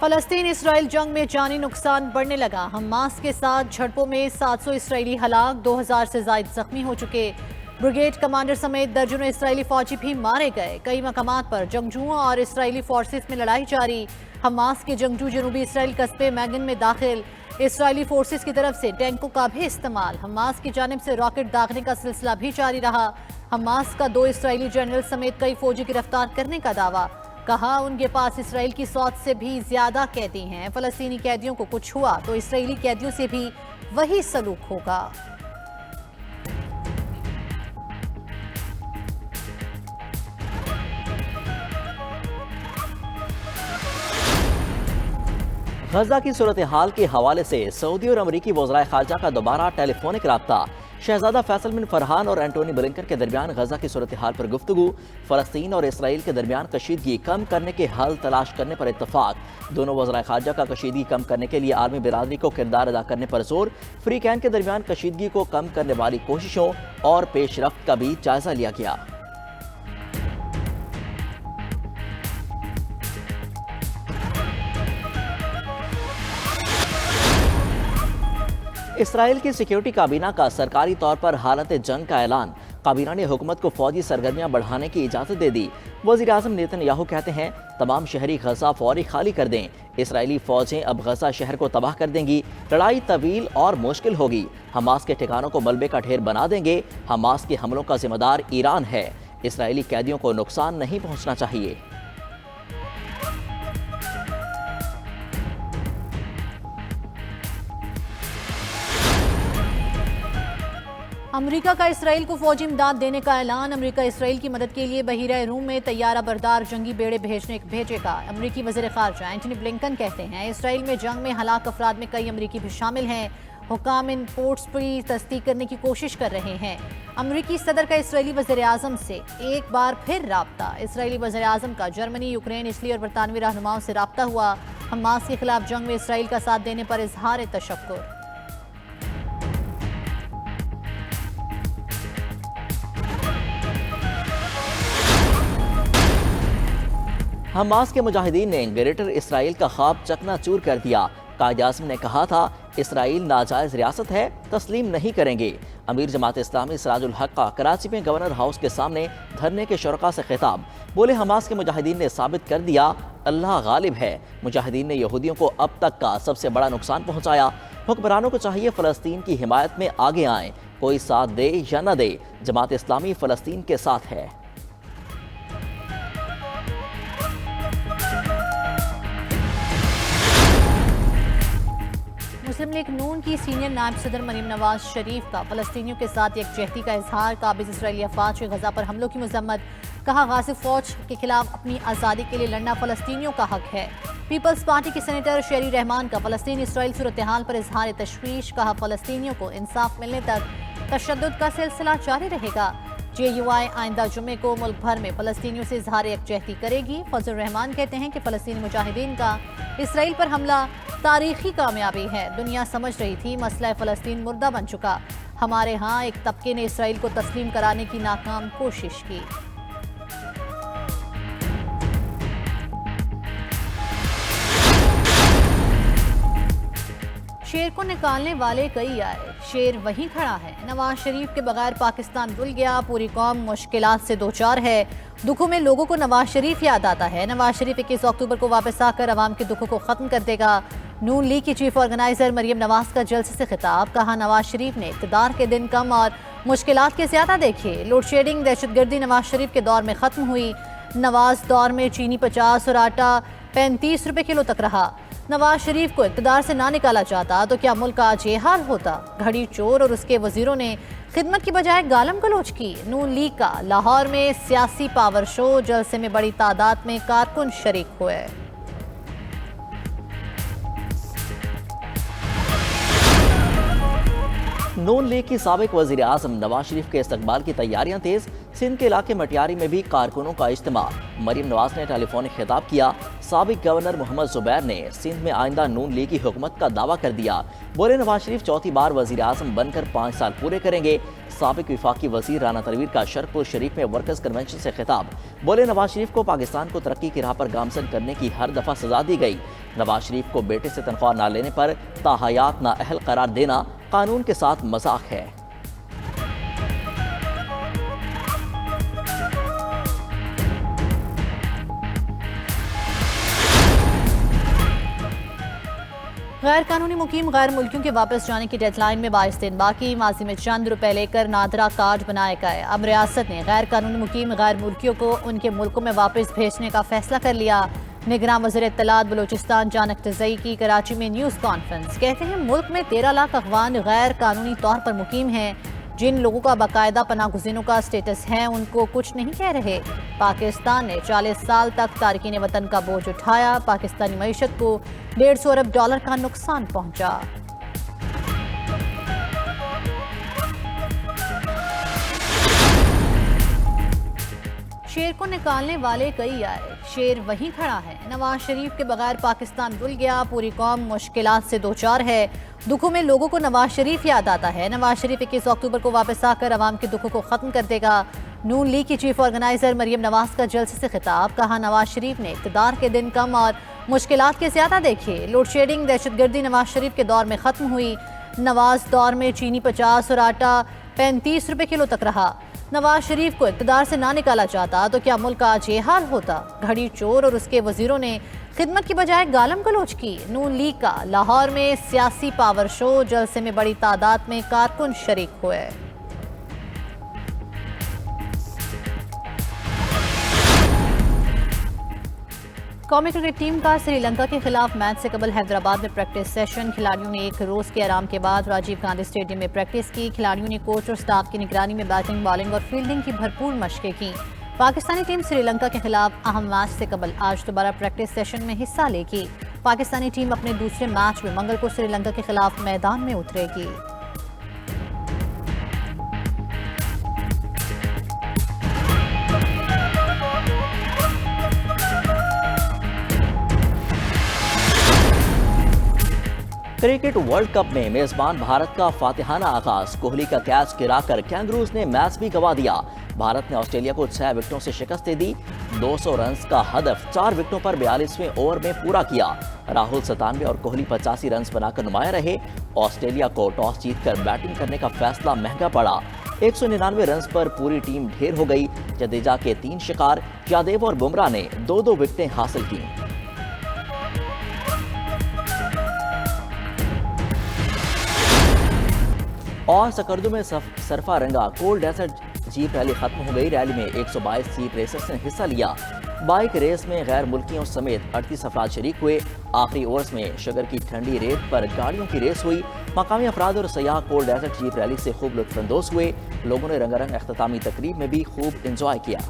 फलस्तीन Israel जंग में जानी नुकसान बढ़ने लगा। हमास के साथ झड़पों में 700 इसराइली हलाक, 2000 से ज्यादा जख्मी हो चुके। ब्रिगेड कमांडर समेत दर्जनों इसराइली फौजी भी मारे गए। कई मकामात पर जंगजुओं और इसराइली फोर्सेस में लड़ाई जारी। हमास के जंगजू जनूबी इसराइल कस्बे मैगन में दाखिल। इसराइली फोर्सेस की तरफ से टैंकों का भी इस्तेमाल। हमास की जानिब से रॉकेट दागने का सिलसिला भी जारी रहा। हमास का 2 इसराइली जनरल समेत कई फौजी गिरफ्तार करने का दावा। कहा उनके पास इसराइल की 100 से भी ज्यादा कैदी हैं। फलस्तीनी कैदियों को कुछ हुआ तो इसराइली कैदियों से भी वही सलूक होगा। गजा की सूरत हाल के हवाले से सऊदी और अमरीकी वज़राए खारजा का दोबारा टेलीफोनिक राब्ता। शहजादा फैसल बिन फरहान और एंटोनी ब्लिंकन के दरमियान गजा की सूरत हाल पर गुफ्तगू। फलस्तीन और इसराइल के दरमियान कशीदगी कम करने के हल तलाश करने पर इत्तफाक। दोनों वज़राए खारजा का कशीदगी कम करने के लिए आलमी बिरादरी को किरदार अदा करने पर जोर। फ्री कैन के दरमियान कशीदगी को कम करने वाली कोशिशों और पेशरफ्त का भी जायजा लिया गया। इसराइल की सिक्योरिटी काबीना का सरकारी तौर पर हालत जंग का ऐलान। काबीना ने हुकूमत को फौजी सरगर्मियां बढ़ाने की इजाज़त दे दी। वज़ीर आज़म नेतन्याहू कहते हैं तमाम शहरी गजा फौरी खाली कर दें। इसराइली फौजें अब गजा शहर को तबाह कर देंगी। लड़ाई तवील और मुश्किल होगी। हमास के ठिकानों को मलबे का ढेर बना देंगे। हमास के हमलों का जिम्मेदार ईरान है। इसराइली कैदियों को नुकसान नहीं पहुँचना चाहिए। अमेरिका का इसराइल को फौजी इमदाद देने का ऐलान। अमेरिका इसराइल की मदद के लिए बहीरा रूम में तैयारा बरदार जंगी बेड़े भेजेगा। अमेरिकी वज़ीर ख़ारजा एंटनी ब्लिंकन कहते हैं इसराइल में जंग में हलाक अफराद में कई अमेरिकी भी शामिल हैं। हुकाम इन पोर्ट्स की तस्दीक करने की कोशिश कर रहे हैं। अमेरिकी सदर का इसराइली वज़ीर आज़म से एक बार फिर राब्ता। इसराइली वज़ीर आज़म का जर्मनी, यूक्रेन, इटली और बरतानवी रहनुमाओं से राब्ता हुआ। हमास के खिलाफ जंग में इसराइल का साथ देने पर इजहार तशक्कुर। हमास के मुजाहिदीन ने ग्रेटर इसराइल का ख्वाब चकनाचूर कर दिया। कायद आज़म ने कहा था इसराइल नाजायज़ रियासत है, तस्लीम नहीं करेंगे। अमीर जमात इस्लामी सिराजुल हक का कराची में गवर्नर हाउस के सामने धरने के शुरका से खिताब। बोले हमास के मुजाहिदीन ने साबित कर दिया अल्लाह गालिब है। मुजाहिदीन ने यहूदियों को अब तक का सबसे बड़ा नुकसान पहुँचाया। हुक्मरानों को चाहिए फ़लस्तीन की हिमायत में आगे आएँ। कोई साथ दे या न दे, जमात इस्लामी फ़लस्तीन के साथ है। मुस्लिम लीग नून की सीनियर नायब सदर मरीम नवाज शरीफ का फलस्तीनियों के साथ यकजहती का इजहार। काबिज इसराइली अफवाज के गजा पर हमलों की मजम्मत। कहा गासिब फौज के खिलाफ अपनी आज़ादी के लिए लड़ना फलस्तीनियों का हक है। पीपल्स पार्टी की सेनेटर शेरी रहमान का फलस्तीन इसराइल सूरत हाल पर इजहार तशवीश। कहा फलस्तीनियों को इंसाफ मिलने तक तशद्दुद का सिलसिला जारी रहेगा। JUI आइंदा जुमे को मुल्क भर में फलस्तीनियों से इजहार यकजहती करेगी। फजल रहमान कहते हैं कि फलस्तीनी मुजाहिदीन का इसराइल पर हमला तारीखी कामयाबी है। दुनिया समझ रही थी मसला फ़लस्तीन मुर्दा बन चुका। हमारे यहाँ एक तबके ने इसराइल को तस्लीम कराने की नाकाम कोशिश की। शेर को निकालने वाले कई आए, शेर वहीं खड़ा है। नवाज शरीफ के बगैर पाकिस्तान रुल गया। पूरी कौम मुश्किलात से दो चार है। दुखों में लोगों को नवाज शरीफ याद आता है। नवाज शरीफ 21 अक्टूबर को वापस आकर अवाम के दुखों को ख़त्म कर देगा। नून लीग की चीफ ऑर्गेनाइजर मरियम नवाज का जलसे से खिताब। कहा नवाज शरीफ ने इक़्तिदार के दिन कम और मुश्किलात के ज़्यादा देखे। लोड शेडिंग, दहशतगर्दी नवाज शरीफ के दौर में ख़त्म हुई। नवाज दौर में चीनी 50 और आटा 35 रुपये किलो तक रहा। नवाज शरीफ को इक़्तिदार से ना निकाला जाता तो क्या मुल्क आज ये हाल होता। घड़ी चोर और उसके वजीरों ने खिदमत की बजाय गालम गलोच की। नून लीग का लाहौर में सियासी पावर शो। जलसे में बड़ी तादाद में कारकुन शरीक हुए। नून लीग की साबिक वज़ीर आज़म नवाज शरीफ के इस्तकबाल की तैयारियां तेज। सिंध के इलाके मटियारी में भी कारकुनों का इज्तिमा। मरीम नवाज ने टेलीफोनिक खिताब किया। साबिक गवर्नर मोहम्मद जुबैर ने सिंध में आइंदा नून लीग की हुकूमत का दावा कर दिया। बोले नवाज शरीफ चौथी बार वज़ीर आज़म बनकर 5 साल पूरे करेंगे। साबिक विफाकी वज़ीर राना तनवीर का शरफपुर शरीफ में वर्कर्स कन्वेंशन से खिताब। बोले नवाज शरीफ को पाकिस्तान को तरक्की की राह पर गामजन करने की हर दफ़ा सजा दी गई। नवाज शरीफ को बेटे से तनख्वाह ना लेने पर ताहयात नाअहल करार देना कानून के साथ मजाक है। गैर कानूनी मुकीम गैर मुल्कियों के वापस जाने की डेडलाइन में 22 दिन बाकी। माजी में चंद रुपए लेकर नादरा कार्ड बनाए गए। अब रियासत ने गैर कानूनी मुकीम गैर मुल्कियों को उनके मुल्कों में वापस भेजने का फैसला कर लिया। निगरान वज़ीर इत्तलात बलूचिस्तान जान अख्तरज़ई की कराची में न्यूज़ कॉन्फ्रेंस। कहते हैं मुल्क में 13 लाख अफगान गैर कानूनी तौर पर मुकीम हैं। जिन लोगों का बाकायदा पनाह गुज़ीनों का स्टेटस है उनको कुछ नहीं कह रहे। पाकिस्तान ने 40 साल तक तारकीन वतन का बोझ उठाया। पाकिस्तानी मईशत को $150 अरब का नुकसान पहुंचा। शेर को निकालने वाले कई आए, शेर वहीं खड़ा है। नवाज शरीफ के बगैर पाकिस्तान डुल गया, पूरी कौम मुश्किलात से दो चार है। दुखों में लोगों को नवाज शरीफ याद आता है। नवाज शरीफ 21 अक्टूबर को वापस आकर अवाम के दुखों को खत्म कर देगा। नून लीग की चीफ ऑर्गेनाइजर मरियम नवाज का जलसे से खिताब। कहा नवाज शरीफ ने इक़्तिदार के दिन कम और मुश्किलात के ज्यादा देखे। लोड शेडिंग दहशतगर्दी नवाज शरीफ के दौर में खत्म हुई। नवाज दौर में चीनी 50 और आटा 35 रुपए किलो तक रहा। नवाज शरीफ को इक़्तिदार से ना निकाला जाता तो क्या मुल्क का आज ये हाल होता। घड़ी चोर और उसके वजीरों ने खिदमत की बजाय गालम गलोच की। नून लीग का लाहौर में सियासी पावर शो, जलसे में बड़ी तादाद में कारकुन शरीक हुए। कौमी क्रिकेट टीम का श्रीलंका के खिलाफ मैच से कबल हैदराबाद में प्रैक्टिस सेशन। खिलाड़ियों ने एक रोज के आराम के बाद राजीव गांधी स्टेडियम में प्रैक्टिस की। खिलाड़ियों ने कोच और स्टाफ की निगरानी में बैटिंग, बॉलिंग और फील्डिंग की भरपूर मशकें की। पाकिस्तानी टीम श्रीलंका के खिलाफ अहम मैच से कबल आज दोबारा प्रैक्टिस सेशन में हिस्सा लेगी। पाकिस्तानी टीम अपने दूसरे मैच में मंगल को श्रीलंका के खिलाफ मैदान में उतरेगी। क्रिकेट वर्ल्ड कप में मेजबान भारत का फातिहाना आगाज। कोहली का कैच गिराकर कैंगरूज ने मैच भी गंवा दिया। भारत ने ऑस्ट्रेलिया को 6 विकेटों से शिकस्त दे दी। 200 रन का हदफ 4 विकेटों पर 42वें ओवर में पूरा किया। राहुल 97 और कोहली 85 रन बनाकर नुमाया रहे। ऑस्ट्रेलिया को टॉस जीतकर बैटिंग करने का फैसला महंगा पड़ा। 199 रन पर पूरी टीम ढेर हो गई। जडेजा के 3 शिकार, यादव और बुमराह ने 2-2 विकेटें हासिल की। और सकर्दू में सरफा रंगा कोल्ड डेजर्ट जीप रैली खत्म हो गई। रैली में 122 जीप रेसर्स ने हिस्सा लिया। बाइक रेस में गैर मुल्कियों समेत 38 अफराद शरीक हुए। आखिरी ओवर्स में शुगर की ठंडी रेत पर गाड़ियों की रेस हुई। मकामी अफराद और सयाह कोल्ड डेजर्ट जीप रैली से खूब लुत्फानंदोज हुए। लोगों ने रंगारंग अख्तामी तकरीब में भी खूब इंजॉय किया।